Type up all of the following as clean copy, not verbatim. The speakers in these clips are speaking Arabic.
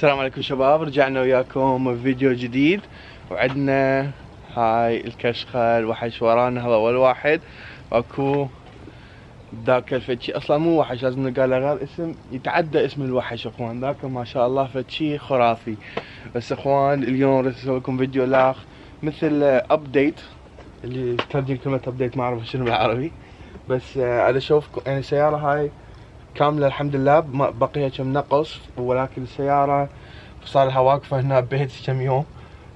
السلام عليكم شباب، رجعنا وياكم بفيديو جديد. وعندنا هاي الكشخة الوحش ورانا، هذا اول واحد. واكو ذاك الفتشي اصلا مو وحش، لازم نلقى له غير اسم يتعدى اسم الوحش اخوان. ذاك ما شاء الله فتشي خرافي. بس اخوان اليوم راح اسوي لكم فيديو لاخ مثل ابديت، اللي ترجم كلمة ابديت ما اعرف شنو بالعربي، بس على اشوفكم يعني السيارة هاي كاملة الحمد لله، بقيها كم نقص، ولكن السيارة صار لها واقفة هنا ببيت كم يوم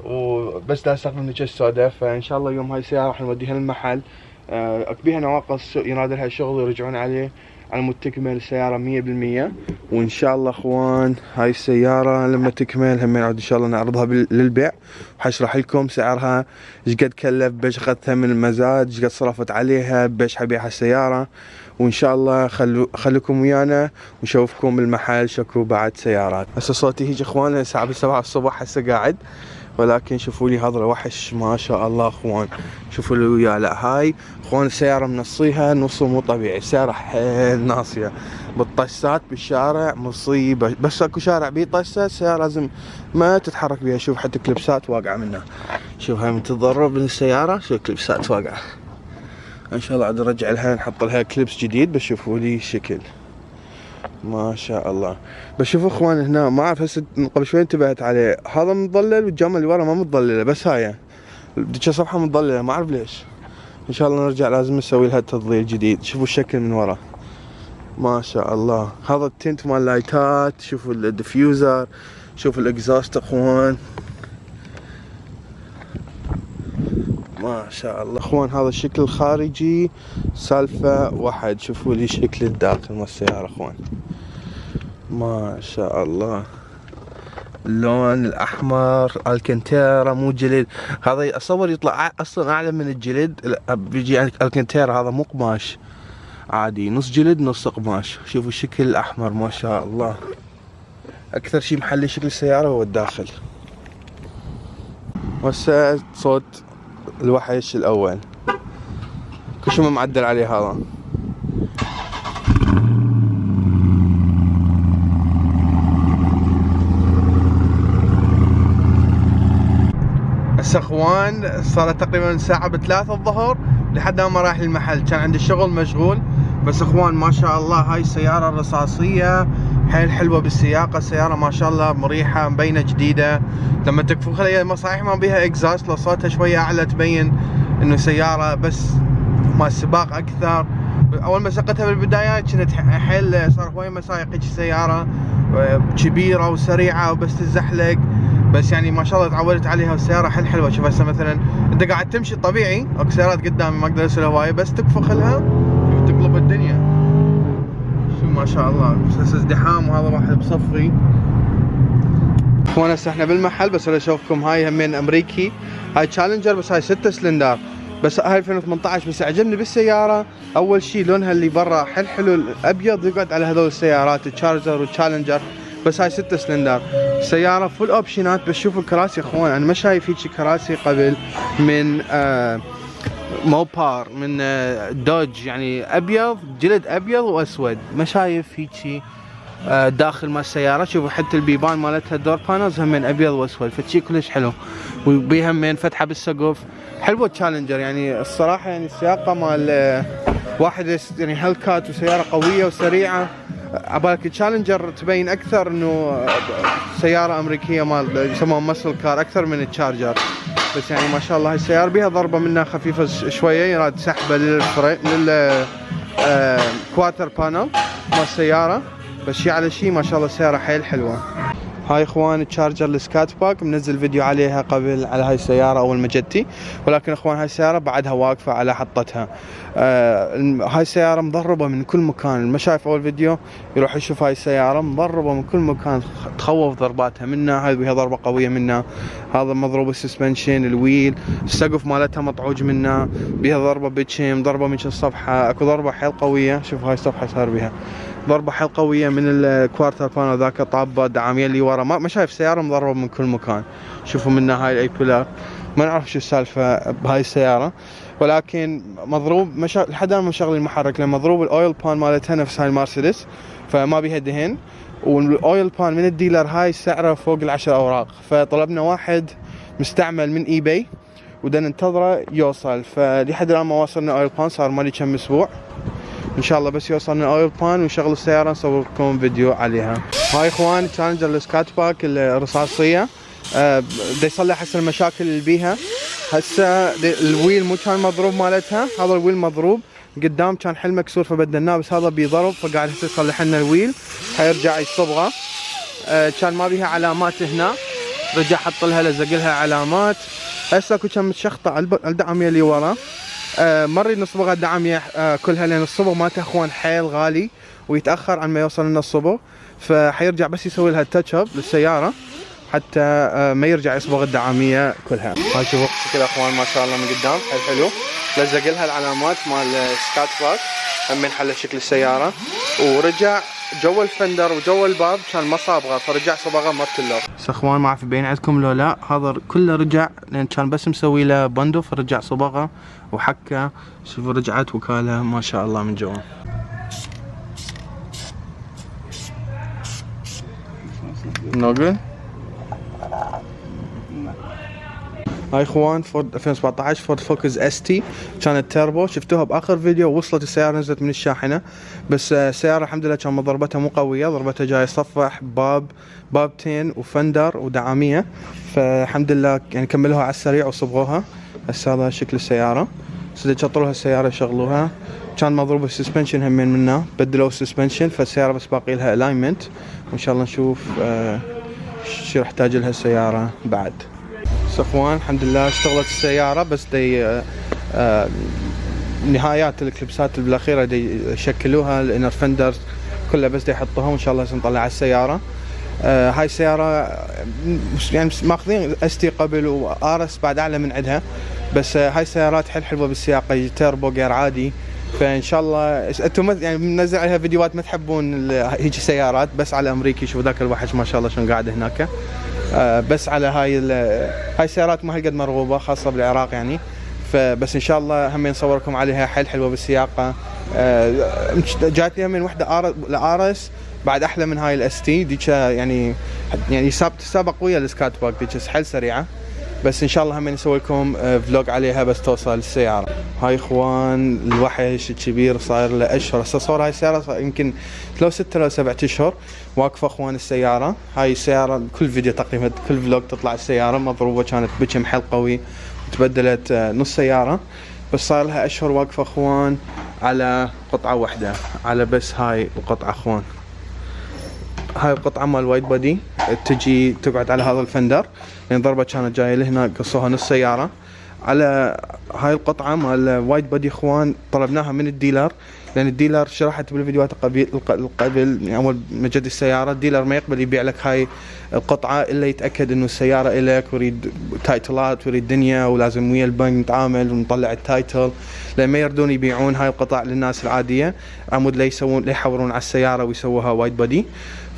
وبس لا استخدم نجس سودا. فان شاء الله يوم هاي السيارة راح نوديها للمحل، اكبيها نواقص ينادي لها شغل ويرجعون عليه على مود تكمل السيارة 100%. وان شاء الله اخوان هاي السيارة لما تكمل هم نعود ان شاء الله نعرضها للبيع، وحشرح لكم سعرها ايش قد كلف، بيش اخذتها من المزاد، ايش قد صرفت عليها، بيش حبيعها السيارة. وان شاء الله خليكم ويانا ونشوفكم بالمحل شكو بعد سيارات. هسه صوتي هيج اخوان الساعة 7 الصبح هسه قاعد، ولكن شوفوا لي هذا الوحش ما شاء الله اخوان، شوفوا لي وياه. لا هاي اخوان السيارة منصيها نص مو طبيعي، السيارة حيل ناصية بالطشات بالشارع مصيبة، بس اكو شارع بيه طشة السيارة لازم ما تتحرك بيها. شوف حتى كلبسات واقعة منها، شوف هاي من تتضرب من السيارة، شوف كلبسات واقعة. ان شاء الله عاد نرجع لها نحط لها كليبس جديد. بس شوفوا لي الشكل ما شاء الله. بس شوفوا اخوان هنا ما اعرف هسه قبل شوي انتبهت عليه، هذا مضلل والجامعة اللي ورا ما متضلله، بس هاي ديك صفحة متضلله ما اعرف ليش. ان شاء الله نرجع لازم نسوي لها تضليل جديد. شوفوا الشكل من ورا ما شاء الله. هذا التنت مال اللايتات، شوفوا الديفيوزر، شوفوا الاكزاست اخوان ما شاء الله. اخوان هذا الشكل الخارجي سالفة واحد، شوفوا لي شكل الداخل مال السيارة اخوان ما شاء الله. اللون الاحمر الكنتيرا مو جلد، هذا اتصور يطلع اصلا اعلى من الجلد، بيجي الكنتيرا هذا مو قماش عادي، نص جلد نص قماش. شوفوا الشكل الاحمر ما شاء الله. اكثر شيء محلي شكل السيارة هو الداخل. وهسه صوت الوحش الاول كل شيء معدل عليه هذا. هسه اخوان صارت تقريبا ساعة ب3 الظهر لحد ما رايح المحل، كان عندي الشغل مشغول. بس اخوان ما شاء الله هاي السيارة الرصاصية حيل حلوة بالسياقة، السيارة ما شاء الله مريحة مبينة جديدة. لما تكفو خليها صحيح ما بيها اكزاست، لو صوتها شوية اعلى تبين انه سيارة بس مال سباق اكثر. اول ما سقتها بالبدايات كانت حيل صار هواي مسايق هيك السيارة كبيرة وسريعة وبس تزحلق، بس يعني ما شاء الله تعودت عليها والسيارة حيل حلوة. شوف هسه مثلا انت قاعد تمشي طبيعي اكو سيارات قدامي ما اقدر اسوي هواية، بس تكفخ لها شوف تقلب الدنيا. شوف ما شاء الله. بس هسه ازدحام وهذا واحد بصفي. اخوان هسه احنا بالمحل، بس انا اشوفكم هاي همين امريكي، هاي تشالنجر بس هاي 6 سلندر، بس هاي 2018. بس عجبني بالسيارة اول شيء لونها اللي برا حيل حلو الابيض، يقعد على هذول السيارات التشارجر والتشالنجر. بس هاي 6 سلندر سيارة فول اوبشنات. بس شوفوا الكراسي اخوان، انا ما شايف هيجي كراسي قبل من موبار من دوج، يعني ابيض جلد ابيض واسود، ما شايف هيجي داخل مال السيارة. شوفوا حتى البيبان مالتها الدور بانلز هم من ابيض واسود، فشي كلش حلو. وبيها من فتحة بالسقف حلوة تشالنجر. يعني الصراحة يعني السياقة مال واحد يعني هالكات وسيارة قوية وسريعة. عبالك تشالنجر تبين اكثر انه سيارة امريكية مال يسموها مسل كار اكثر من التشارجر. بس يعني ما شاء الله هاي السيارة بيها ضربة منها خفيفة شوية، يراد سحبة لل كوارتر بانل مال السيارة. بس شي على شي ما شاء الله السيارة حيل حلوة. هاي اخوان تشارجر السكات باك، منزل فيديو عليها قبل على هاي السيارة اول ما جتي، ولكن اخوان هاي السيارة بعدها واقفة على حطتها. هاي السيارة مضربة من كل مكان، اللي ما شايف اول فيديو يروح يشوف هاي السيارة مضربة من كل مكان، تخوف ضرباتها منها. هاي بيها ضربة قوية منها، هذا مضروب السسبنشن الويل، السقف مالتها مطعوج منها، بيها ضربة بتشم، ضربة من الصفحة، اكو ضربة حيل قوية. شوف هاي الصفحة صار بيها ضربة حيل قوية من الكوارتر بانل ذاك، طابة دعامية اللي ورا، ما شايف سيارة مضربة من كل مكان. شوفوا منها هاي الاي كولار، ما نعرف شو السالفة بهاي السيارة، ولكن مضروب لحد الان مشغل المحرك، لان مضروب الاويل بان مالتها نفس هاي المرسيدس، فما بيها دهن. والاويل بان من الديلر هاي سعره فوق ال10 اوراق. فطلبنا واحد مستعمل من اي باي ودا ننتظره يوصل. فلحد الان ما وصلنا اويل بان، صار مالي كم اسبوع. ان شاء الله بس يوصلنا اويل بان ونشغل السياره نصور لكم فيديو عليها. هاي اخوان تشالنجر السكات باك الرصاصيه، دا يصلح هسه المشاكل اللي بيها. هسه الويل مو كان مضروب مالتها، هذا الويل مضروب قدام كان حل مكسور فبدلناه، بس هذا بيضرب فقاعد هسه يصلح لنا الويل، حيرجع يصبغه. كان ما بيها علامات هنا، رجع حط لها لزق لها علامات. هسه اكو كم شخطه الدعاميه اللي ورا، ما نريد نصبغها الدعاميه كلها لان الصبغ مالته اخوان حيل غالي ويتاخر عن ما يوصل لنا الصبغ، فحيرجع بس يسوي لها تاتش اب للسياره حتى ما يرجع يصبغ الدعاميه كلها. هاي شوفوا شكل اخوان ما شاء الله من قدام حلو، لزق لها العلامات مال سكات باك، هم حل شكل السياره. ورجع جو الفندر وجو الباب كان ما صابغه فرجع صبغه مرت اللوك. بس اخوان ما اعرف يبين عندكم لو لا، هذا كله رجع لان كان بس مسوي له بندو فرجع صبغه وحكه. شوفوا رجعت وكاله ما شاء الله من جوا. نوقل هاي اخوان فورد 2017 فورد فوكس اس تي، كانت تيربو، شفتوها باخر فيديو. وصلت السياره نزلت من الشاحنه، بس السياره الحمد لله كان ضربتها مو قويه، ضربتها جاي صفح بابتين وفندر ودعاميه، فالحمد لله يعني كملوها على السريع وصبغوها. هسه هذا شكل السياره، شطروا لها السياره يشغلوها. كان مضروب السسبنشن همين منه، بدلوا السسبنشن فالسياره بس باقي لها الاينمنت، وان شاء الله نشوف شو راح تحتاج لها السياره بعد. اخوان الحمد لله اشتغلت السياره، بس دي نهايات الكليبسات اللي بالاخيره دي يشكلوها الانر فندرز كلها، بس دي يحطوها وان شاء الله نطلع على السياره. هاي السياره يعني ماخذين اس تي قبل وار اس بعد اعلى من عندها، بس هاي السيارات حلوه بالسياقه، تيربو غير عادي. فان شاء الله انتم يعني بننزل عليها فيديوهات ما تحبون هيجي سيارات، بس على امريكي. شوفوا ذاك الوحش ما شاء الله شلون قاعد هناك. بس على هاي السيارات ما هالقد مرغوبه خاصه بالعراق يعني. فبس ان شاء الله هم نصوركم عليها حلوه بالسياقه. جاتني من وحده الارس بعد احلى من هاي الاس تي ديك، يعني تسابق ويا السكات باك ديك حيل سريعه. بس ان شاء الله هم نسوي لكم فلوج عليها بس توصل السياره. هاي اخوان الوحش الكبير صاير له اشهر، هسه صور هاي السياره يمكن لو 6 لو 7 اشهر واقفه اخوان السياره. هاي السياره كل فيديو تقريبا كل فلوج تطلع السياره مضروبه، كانت بكم حيل قوي وتبدلت نص سياره، بس صار لها اشهر واقفه اخوان على قطعه واحده، على بس هاي القطعه اخوان. هاي القطعة مال وايد بودي تجي تقعد على هذا الفندر، لان ضربة كانت جاية لهنا قصوها نص سيارة. على هاي القطعة مال وايد بودي اخوان طلبناها من الديلر، لان الديلر شرحت بالفيديوهات قبل يعني اول ما جت السيارة، الديلر ما يقبل يبيع لك هاي القطعة الا يتأكد انه السيارة الك ويريد تايتلات ويريد دنيا، ولازم ويا البنك نتعامل ونطلع التايتل، لان ما يردون يبيعون هاي القطع للناس العادية. عمود لا يحورون على السيارة ويسووها وايد بودي.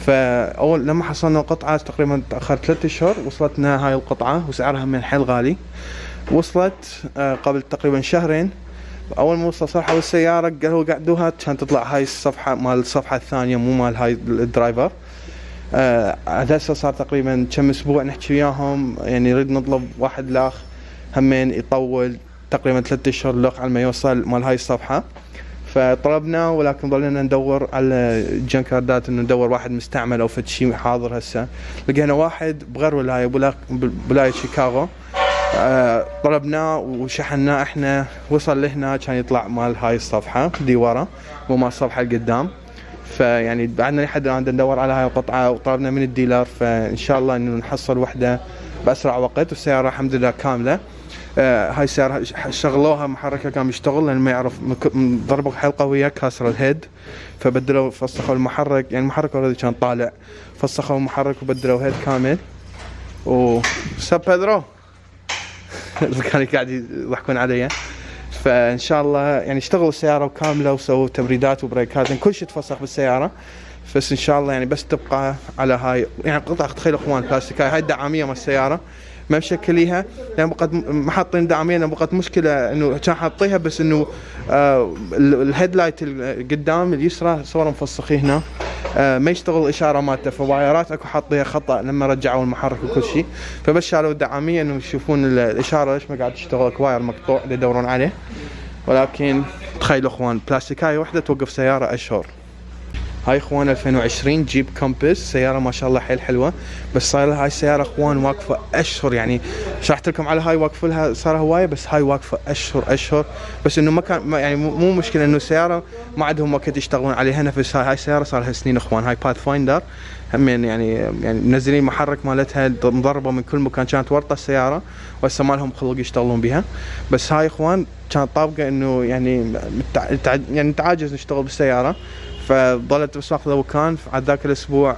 فاول لما حصلنا القطعه تقريبا تاخرت 3 اشهر وصلتنا هاي القطعه، وسعرها من حيل غالي. وصلت قبل تقريبا شهرين. اول ما وصل صفحه بالسياره قالوا قعدوها كانت تطلع هاي الصفحه مال الصفحه الثانيه مو مال هاي الدرايفر. هسه صار تقريبا كم اسبوع نحكي وياهم، يعني نريد نطلب واحد لاخ همين يطول تقريبا 3 اشهر لوخ على ما يوصل مال هاي الصفحه. فطلبنا ولكن ضلينا ندور على الجنكاردات انه ندور واحد مستعمل او فد شيء حاضر. هسه لقينا واحد بغير ولايه شيكاغو، طلبناه وشحناه احنا، وصل لهنا كان يطلع مال هاي الصفحه دي ورا مو مال الصفحه القدام. فيعني بعدنا لحد الان ندور على هاي القطعه وطلبنا من الديلر، فان شاء الله انه نحصل وحده باسرع وقت. والسياره الحمد لله كامله. هاي السيارة شغلوها محركها كان يشتغل لان ما يعرف ضربة حيل قوية كاسر الهيد، فبدلوا فسخوا المحرك، يعني المحرك اوريدي كان طالع، فسخوا المحرك وبدلوا هيد كامل. سب بيدرو كانوا قاعد يضحكون علي. فان شاء الله يعني اشتغلوا السيارة كاملة وسووا تبريدات وبريكات، يعني كل شيء تفسخ بالسيارة. بس ان شاء الله يعني بس تبقى على هاي يعني قطع، تخيلوا اخوان بلاستيك هاي الدعامية مال السيارة ما مشكليها، لان بقت محاطين دعاميه، لان بقت مشكله انه كان حاطيها بس انه الهيد لايت القدام اليسرى صوروا مفسخيه هنا، ما يشتغل الاشاره مالته، فوايرات اكو حاطيها خطا لما رجعوا المحرك وكل شيء. فبس شالوا الدعاميه انه يشوفون الاشاره ليش ما قاعد تشتغل، واير مقطوع يدورون عليه. ولكن تخيلوا اخوان بلاستيكايه واحده توقف سياره اشهر. هاي اخوان 2020 جيب كومباس، سياره ما شاء الله حيل حلوه، بس صاير لها هاي السياره اخوان واقفه اشهر. يعني شرحت لكم على هاي واقف لها صار هوايه، بس هاي واقفه اشهر. بس انه ما كان يعني مو مشكله انه السياره ما عندهم وقت يشتغلون عليها. نفس هاي السياره صار لها سنين اخوان. هاي باث فايندر هم يعني منزلين محرك مالتها مضربه من كل مكان، كانت ورطه السياره وهسه ما لهم خلق يشتغلون بها. بس هاي اخوان كانت طابقه انه يعني نتعاجز نشتغل بالسياره، فظلت بس ماخذه وكان على ذاك الاسبوع.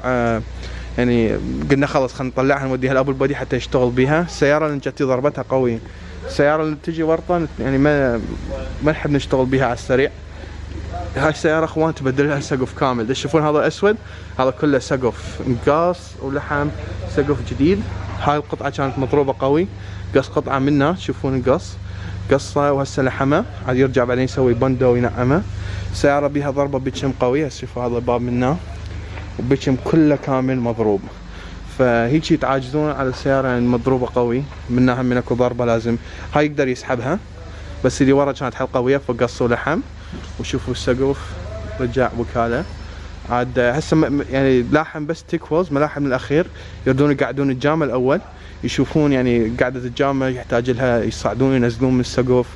يعني قلنا خلص خلينا نطلعها نوديها لابو البدي حتى يشتغل بيها. السياره اللي جتي ضربتها قويه، السياره اللي تجي ورطه يعني ما نحب نشتغل بيها على السريع. هاي السياره اخوان تبدل لها سقف كامل. تشوفون هذا الاسود هذا كله سقف نقاص ولحم، سقف جديد. هاي القطعه كانت مضروبه قوي، قص قطعه منها تشوفون قصه وهسه لحمه عاد يرجع بعدين يسوي بندو وينعمه. السياره بيها ضربه بيتشم قويه، شوفوا هذا الباب منه وبيتشم كله كامل مضروب. فهيك يتعاجزون على السياره يعني مضروبه قوي منها، هم اكو ضربه لازم هاي يقدر يسحبها، بس اللي ورا كانت حل قويه فقصوا لحم. وشوفوا السقف رجع وكاله عاد هسه يعني لاحم بس تكوز ملاحم الاخير يردون يقعدون الجامه الاول يشوفون يعني قاعده الجامه يحتاج لها يصعدون ينزلون من السقف،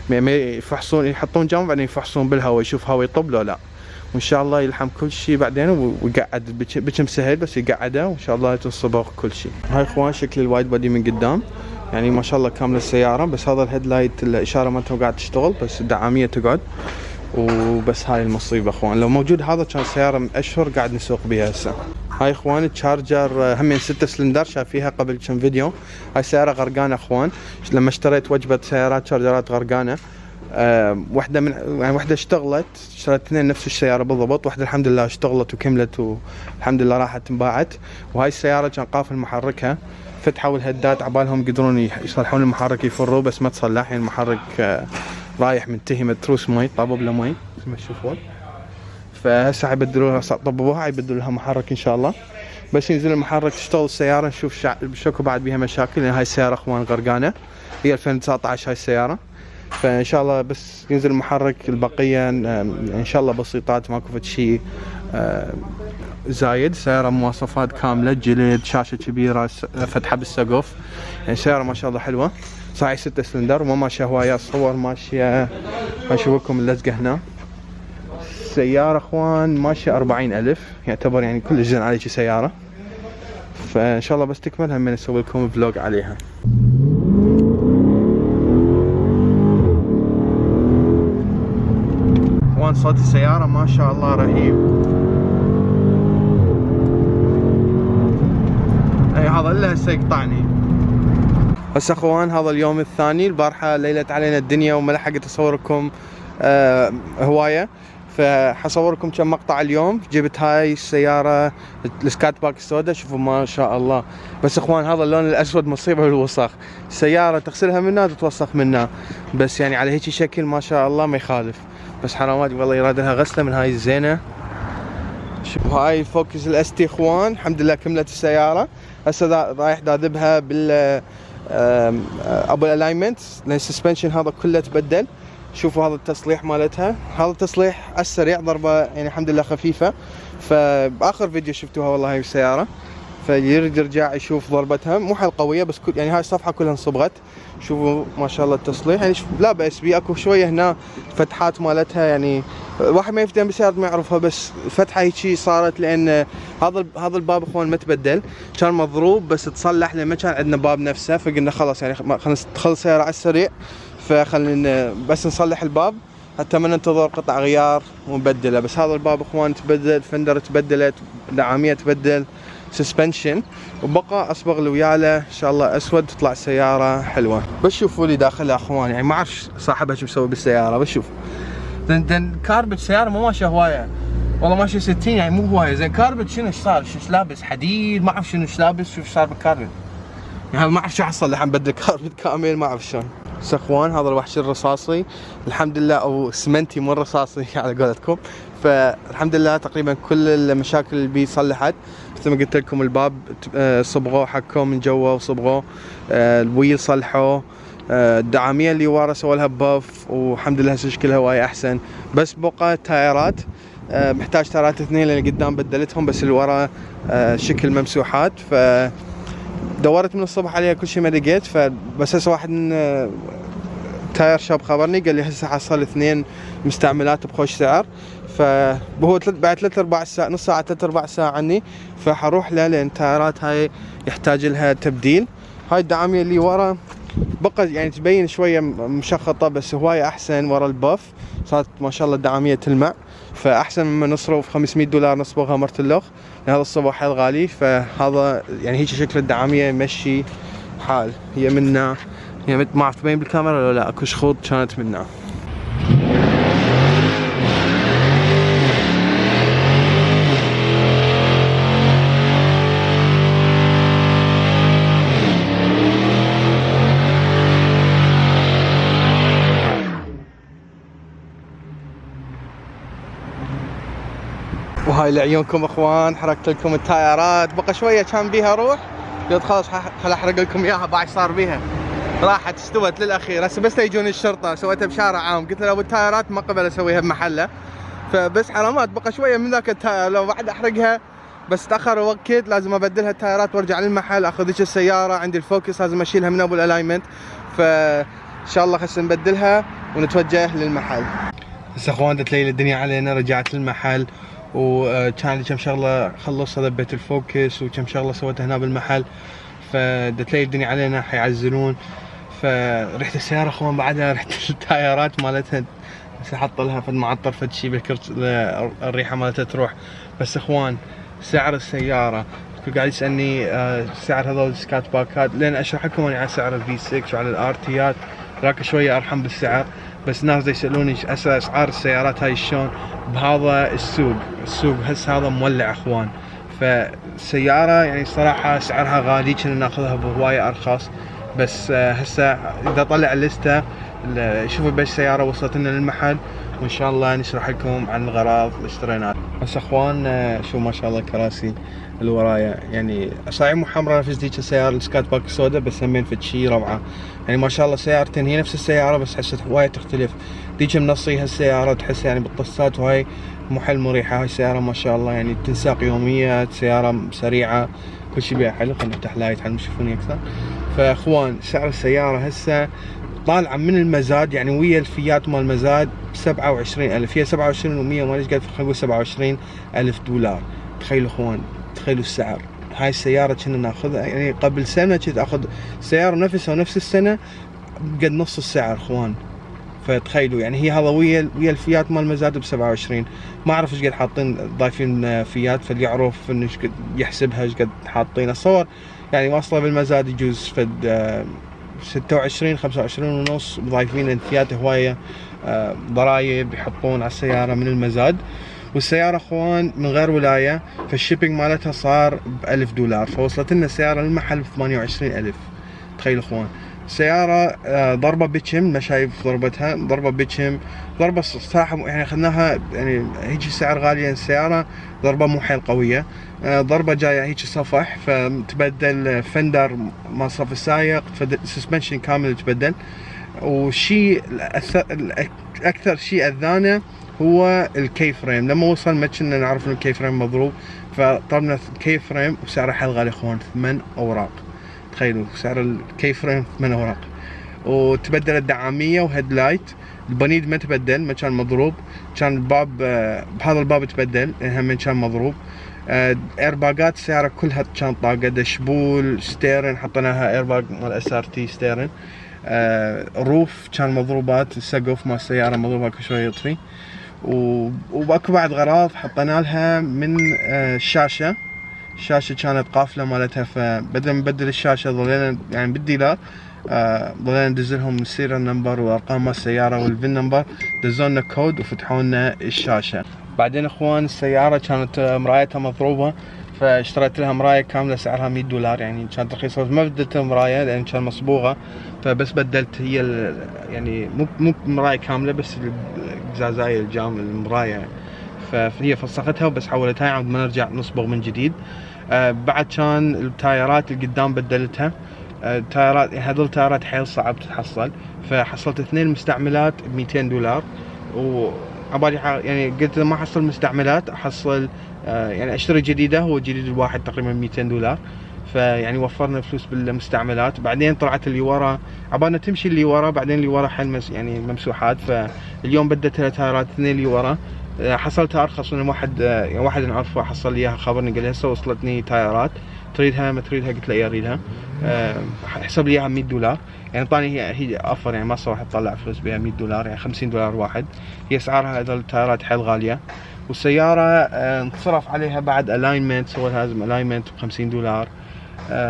يفحصون يحطون جامه بعدين يفحصون بالهواء يشوف هواء يطب لو لا، وان شاء الله يلحم كل شيء بعدين ويقعد بكم سهل بس يقعده وان شاء الله تنصبغ كل شيء. هاي اخوان شكل الوايد بودي من قدام يعني ما شاء الله كامله السياره، بس هذا الهيد لايت الاشاره مالته قاعد تشتغل بس الدعاميه تقعد وبس. هاي المصيبه اخوان، لو موجود هذا كان سياره من اشهر قاعد نسوق بها هسه. هاي اخوان التشارجر هم 6 سلندر شافيها قبل كم فيديو. هاي سياره غرقانه اخوان، لما اشتريت وجبه سيارات تشارجرات غرقانه واحده من يعني واحده اشتغلت، اشتريت اثنين نفس السياره بالضبط، واحده الحمد لله اشتغلت وكملت والحمد لله راحت انباعت. وهاي السياره كان قافل محركها فتحوا الهدات عبالهم يقدرون يصلحون المحرك يفروا بس ما تصلح، يعني المحرك رايح منتهي متروس مي طابب له مي مثل ما تشوفون. فهسه حيبدلوا لها طببوها حيبدلوا لها محرك ان شاء الله، بس ينزل المحرك تشتغل السياره نشوف شكو بعد بيها مشاكل. لان هاي السياره اخوان غرقانه هي 2019 هاي السياره، فان شاء الله بس ينزل المحرك البقيه ان شاء الله بسيطات ماكو فد شيء زايد. سياره مواصفات كامله، جلد، شاشه كبيره، فتحه بالسقف، يعني سياره ما شاء الله حلوه. صحيح 6 سلندر وما ماشيه هوايه صور ماشيه، اشوف لكم اللزقه هنا. سياره اخوان ماشيه 40,000 يعتبر يعني كل زين عليك سياره، فان شاء الله بس تكمل هم نسوي لكم فلوج عليها. اخوان صوت السياره ما شاء الله رهيب. اي هذا الا هسه يقطعني. هسه اخوان هذا اليوم الثاني، البارحه ليلت علينا الدنيا وما لحقت اصور لكم هوايه، فحصور لكم كم مقطع اليوم. جبت هاي السياره السكات باك السوداء، شوفوا ما شاء الله. بس اخوان هذا اللون الاسود مصيبه بالوسخ، السياره تغسلها منها تتوسخ منها، بس يعني على هيك شكل ما شاء الله ما يخالف. بس حرامات والله يراد لها غسله من هاي الزينه. شوفوا هاي فوكس الاس تي اخوان الحمد لله كملت السياره. هسه رايح داذبها بال ابو الالاينمنت لان السسبنشن هذا كله تبدل. شوفوا هذا التصليح مالتها، هذا التصليح السريع ضربه يعني الحمد لله خفيفه. فباخر فيديو شفتوها والله هاي السياره، فيريد يرجع يشوف ضربتها مو حل قويه بس يعني هاي الصفحه كلها انصبغت. شوفوا ما شاء الله التصليح يعني لا باس بي. اكو شويه هنا فتحات مالتها يعني واحد ما يفتهم بالسيارات ما يعرفها، بس فتحه هيجي صارت لان هذا الباب اخوان ما تبدل، كان مضروب بس تصلح لان ما كان عندنا باب نفسه، فقلنا خلاص يعني خلينا نخلص السياره على السريع، فخلينا بس نصلح الباب حتى ما ننتظر قطع غيار ونبدله. بس هذا الباب اخوان تبدل، فندر تبدلت، دعاميه تبدل، سسبنشن، وبقى اصبغ الوياله ان شاء الله اسود تطلع سياره حلوه. بس شوفوا لي داخلها اخوان يعني ما اعرف صاحبها شو مسوي بالسياره. بس شوف زين كاربت سياره مو ماشيه هوايه والله، ماشيه 60 يعني مو هوايه. زين كاربت شنو صار؟ شو لابس حديد ما اعرف شنو لابس. شوف صار بالكاربت يعني ما اعرف شو حصل لحين بدل كاربت كامل ما اعرف شلون. بس اخوان هذا الوحش الرصاصي الحمد لله، او اسمنتي مو رصاصي على قولتكم. فالحمد لله تقريبا كل المشاكل اللي بيه صلحت. مثل ما قلت لكم الباب صبغوه حكوه من جوا وصبغوه، الويل صلحوه، الدعاميه اللي ورا سووا لها باف والحمد لله هسه شكلها وايد احسن. بس بقى تايرات، محتاج تايرات اثنين اللي قدام بدلتهم، بس اللي ورا شكل ممسوحات. ف دورت من الصبح عليها كل شيء ما لقيت. فبس هسه واحد من تاير شاب خبرني قال لي هسه حصل 2 مستعملات بخوش سعر. فهو بعد 3-4 ساعة، نص ساعة 3-4 ساعة عني، فحروح له لان التايرات هاي يحتاج لها تبديل. هاي الدعامية اللي ورا بقى يعني تبين شوية مشخطة، بس هواية احسن ورا الباف، صارت ما شاء الله الدعامية تلمع. فاحسن مما نصرف $500 نصبغها مرتلخ، هذا الصبغ حيل غالي. فهذا يعني هيك شكل الدعامية يمشي حال. هي منا يعني ما اعرف تبين بالكاميرا ولا لا، اكو شخوط كانت منا. وهاي لعيونكم اخوان، حركت لكم التايرات. بقى شويه كان بيها روح، قلت خلاص خل احرق لكم اياها. باع صار بيها، راحت استوت للاخير. هسه بس يجون الشرطه، سويتها بشارع عام. قلت له ابو التايرات ما قبل اسويها بمحله، فبس علامات. بقى شويه من ذاك التاير، لو بعد احرقها بس تاخر وقت لازم ابدلها التايرات وارجع للمحل اخذ ذيك السياره. عندي الفوكس لازم اشيلها من ابو الالاينمنت، فان شاء الله هسه نبدلها ونتوجه للمحل. هسه اخوان تلاقي الدنيا علينا، رجعت للمحل وكان لي كم شغله خلصت بيت الفوكس وكم شغله سويتها هنا بالمحل. فدتلاقي الدنيا علينا حيعزلون. فرحت السياره اخوان بعدها رحت التايرات مالتها بس احط لها فد معطر فد شي بالكرت الريحه مالتها تروح. بس اخوان سعر السياره قاعد يسالني سعر هذول السكات باكات، لين اشرح لكم انا على سعر الفي 6 وعلى الار تيات راك شويه ارحم بالسعر. بس الناس يسالوني اسعار السيارات هاي شلون بهذا السوق هسه هذا مولع اخوان. فالسياره يعني صراحه سعرها غالي، كنا ناخذها بهوايه ارخص. بس هسه اذا طلع اللسته شوفوا بايش سياره وصلت لنا للمحل، وان شاء الله نشرح لكم عن الغراض اللي اشتريناها. بس اخوان شو ما شاء الله الكراسي اللي ورايا يعني صحيح مو حمراء نفس ذيك السياره السكات باك السوداء، بس همين فد شي روعه. يعني ما شاء الله سيارتين هي نفس السياره بس حسيت وايد تختلف. ذيك منصي هالسياره تحس يعني بالطسات وهاي مو حل مريحه. هاي السياره ما شاء الله يعني تنساق يوميه، سياره سريعه، كل شي بيها حلو. خلينا نفتح لايت حتى تشوفوني اكثر. فاخوان سعر السياره هسه طالعه من المزاد، يعني ويا الفيات مال المزاد ب27,000. هي 27 و100 ما ليش قال، خلينا نقول $27,000. تخيلوا اخوان، تخيلوا السعر. هاي السياره كنا ناخذها يعني قبل سنه كنت اخذ السياره نفسها ونفس السنه قد نص السعر اخوان. فتخيلوا يعني هي هذا ويا الفيات مال المزاد ب27. ما اعرف ايش قد حاطين ضايفين فيات، فاللي يعرف انه ايش قد يحسبها ايش قد حاطين. اتصور يعني واصله بالمزاد يجوز فد 26-25 ونص، ضايفين انفيات هوايه ضرايب يحطون على السياره من المزاد. والسياره اخوان من غير ولايه، فالشيبينج مالتها صار $1000. فوصلت لنا السياره للمحل ب28,000. تخيلوا اخوان سياره ضربه بيتشم، ما شايف ضربتها ضربه بيتشم، ضربه صراحه يعني اخذناها يعني هيك سعر غالي. السياره ضربه مو حيل قويه، ضربه جايه هيك صفح، فتبدل فندر مال صف السايق، سسبنشن كامل تبدل. والشيء اكثر شيء اذانا هو الكي فريم. لما وصل ما كنا نعرف ان الكي فريم مضروب، فطلبنا الكي فريم وسعره حيل غالي اخوان، 8 اوراق. تخيلوا سعر الكي فريم 8 اوراق. وتبدل الدعاميه وهيد لايت. البنيد ما تبدل، ما كان مضروب. كان الباب بهذا الباب تبدل هم كان مضروب. ايرباجات السياره كلها كان طاقه، دشبول، ستيرن حطيناها ايرباج مال اس ار تي ستيرن. روف كان مضروبات، السقف مال السياره مضروب كل شوي يطفي. وباكو بعد غراض حطينا لها من الشاشه كانت قافله مالتها، فبدل ما نبدل الشاشه ظلينا يعني بالديلار ظلينا ندزلهم السيريال نمبر وارقام مال السياره والفين نمبر، دزولنا كود وفتحوا لنا الشاشه. بعدين اخوان السياره كانت مرايتها مضروبه، فاشتريت لها مراية كاملة سعرها $100 يعني كانت رخيصة، بس ما بدلت المراية لأن كان مصبوغة، فبس بدلت هي يعني مو مراية كاملة بس القزازاية الجام المراية، فهي فسختها وبس حولتها عاد ما نرجع نصبغ من جديد. بعد كان التايرات اللي قدام بدلتها. التايرات هذول التايرات حيل صعب تتحصل، فحصلت 2 مستعملات $200، وعبالي يعني قلت ما احصل مستعملات احصل يعني اشتري جديدة، هو الجديد الواحد تقريبا $200، فيعني وفرنا فلوس بالمستعملات. بعدين طلعت اللي ورا عبالنا تمشي اللي ورا، بعدين اللي ورا حيل يعني ممسوحات، فاليوم بدت لها تايرات 2 اللي ورا. حصلتها ارخص من واحد نعرفه حصل لي اياها، خبرني قال لي هسه وصلتني تايرات، تريدها ما تريدها؟ قلت له اي اريدها. حسب لي اياها $100 يعني، طاني هي اوفر يعني ما صار راح تطلع فلوس بها $100 يعني $50 واحد. هي اسعارها هذول التايرات حيل غاليه. والسياره انصرف عليها بعد الاينمنت، سوى لازم الاينمنت $50.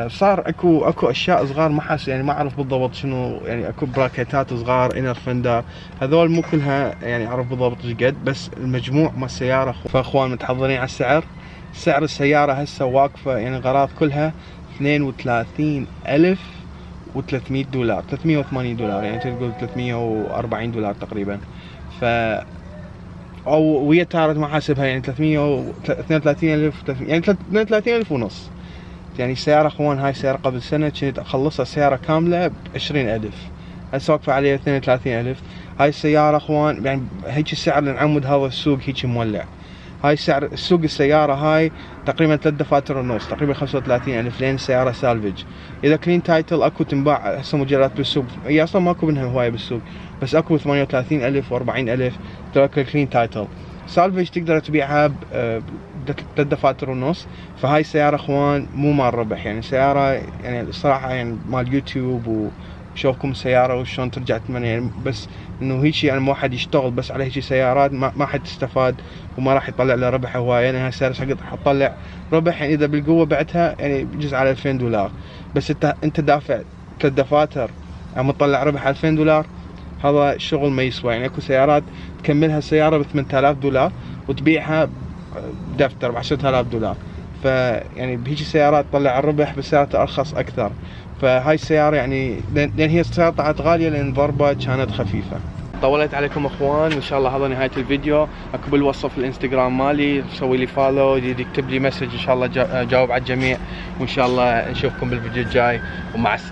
صار اكو اشياء صغار ما حاس يعني ما اعرف بالضبط شنو يعني، اكو براكيتات صغار انر فندر هذول مو كلها يعني اعرف بالضبط ايش قد، بس المجموع مال السياره. فاخوان متحضرين على السعر. سعر السياره هسه واقفه يعني غراض كلها $32,300 $380 يعني تقول $340 تقريبا. ف او ويا تارت ما حاسبها يعني 332,000 يعني 32,000 ونص يعني. السيارة اخوان هاي السيارة قبل سنة كنت اخلصها سيارة كاملة ب20,000، هسه واقفة عليها 32,000. هاي السيارة اخوان يعني هيك السعر لنعمد هذا السوق هيك مولع. هاي سعر السوق السيارة هاي تقريبا 3 دفاتر ونص، تقريبا 35,000 لين السيارة سالفج. اذا كلين تايتل اكو تنباع هسه مجرات بالسوق، هي اصلا ماكو منها هواية بالسوق، بس اكو 38,000 و40,000 ترى كلين تايتل. سالفج تقدر تبيعها ب 3 دفاتر ونص. فهاي السيارة اخوان مو مال ربح يعني، سيارة يعني الصراحة يعني مال يوتيوب وشوفكم السيارة وشلون ترجع تمنى يعني، بس انه هيك يعني مو حد يشتغل بس على هيك سيارات ما حد تستفاد وما راح يطلع له ربح هواية يعني. هاي السيارة راح تطلع ربح يعني اذا بالقوة بعتها يعني بجوز على $2,000، بس انت دافع 3 دفاتر عم تطلع ربح على $2,000، هذا الشغل ما يسوى يعني. اكو سيارات تكملها السيارة ب $8,000 وتبيعها بدفتر ب$10,000، فيعني بهيجي سيارات تطلع الربح، بالسيارات ارخص اكثر. فهاي السيارة يعني لان هي السيارة طلعت غالية لان ضربة كانت خفيفة. طولت عليكم اخوان، ان شاء الله هذا نهاية الفيديو. اكو بالوصف الانستغرام مالي، سوي لي فولو، يكتب لي مسج ان شاء الله جاوب على الجميع، وان شاء الله نشوفكم بالفيديو الجاي، ومع السلامة.